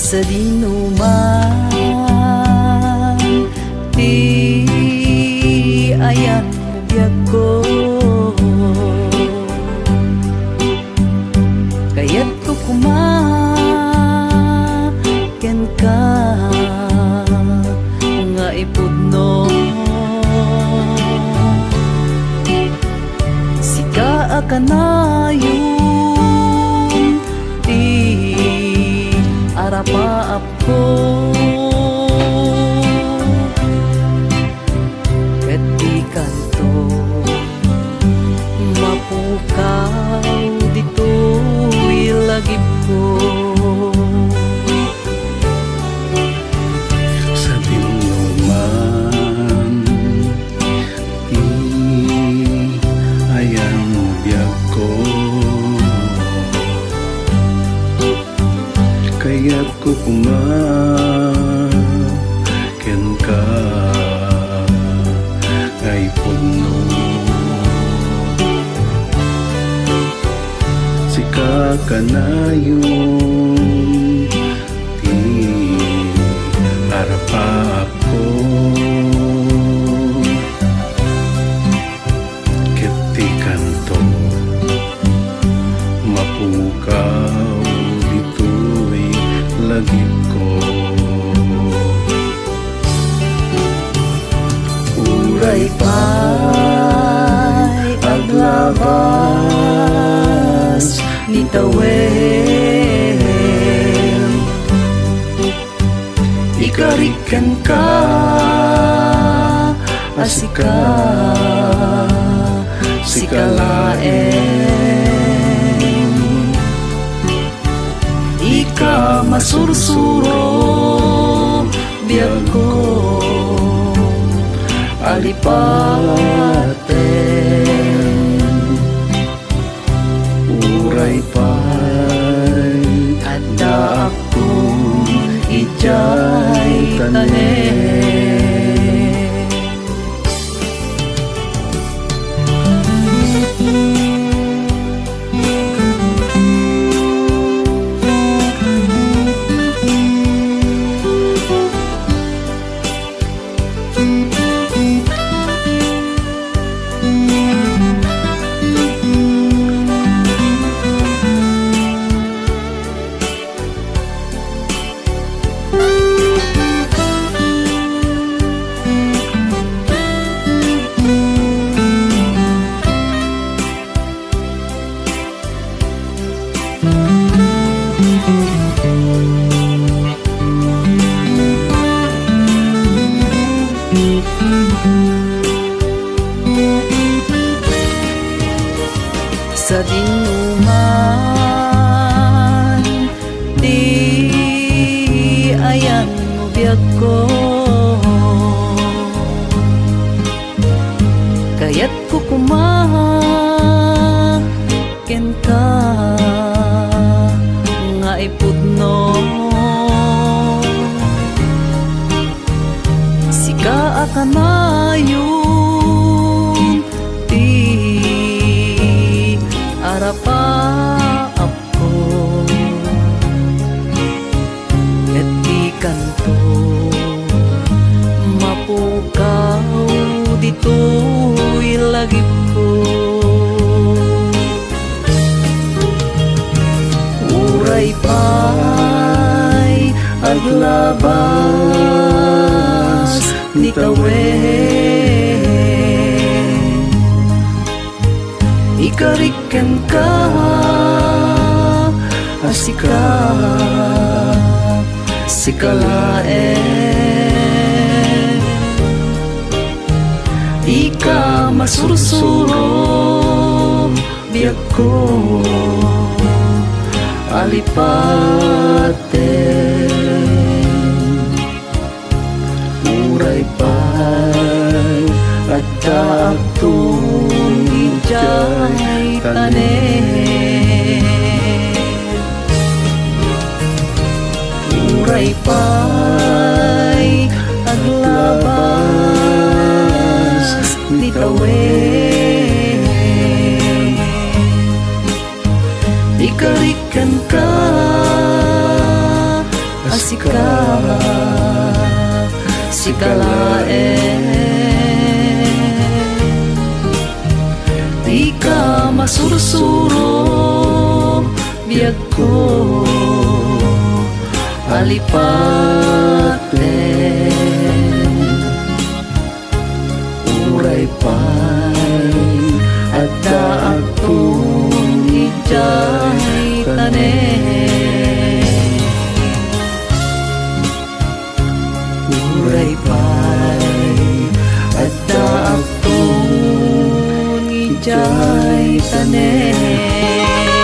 sa dinuman, ti ayan mo biyag ko, kaya't ko kumaken ka nga ipudno. Sika akanayon ti arapaap ko, ket di kanto mapukaw dito ilagip ko. Sa dinuman ti ayan mo biyag ko, kaya't ko kumaken ka ngay puno. Sika kanayon ti arapaap ko, ket ti kanto mapukaw dito'y lagip ko. Uray pa'y aglabas ni tawel, ikarikan ka asika sikalaen, ika masursuro biyag ko alipaten. Uray pa'y Adda akong ijay tanen. Sa dinuman di ayan mo biyag ko, kaya't ko kumaken ka nga ipudno. Sika akanayon ti arapaap ko, ket di kanto mapukaw dito ilagip ko. Uray pa'y aglabas ni tawel, ikarikan ka asika sikalaen, ika masursuro biyag ko alipaten. Uray pa'y adda akong ijay tanen. Uray pa'y aglabas ni tawel, ikarikan ka asika di ka masursuro biag ko alipaten uray pay at daatong ijay tanen uray pay at daatong ijay tanen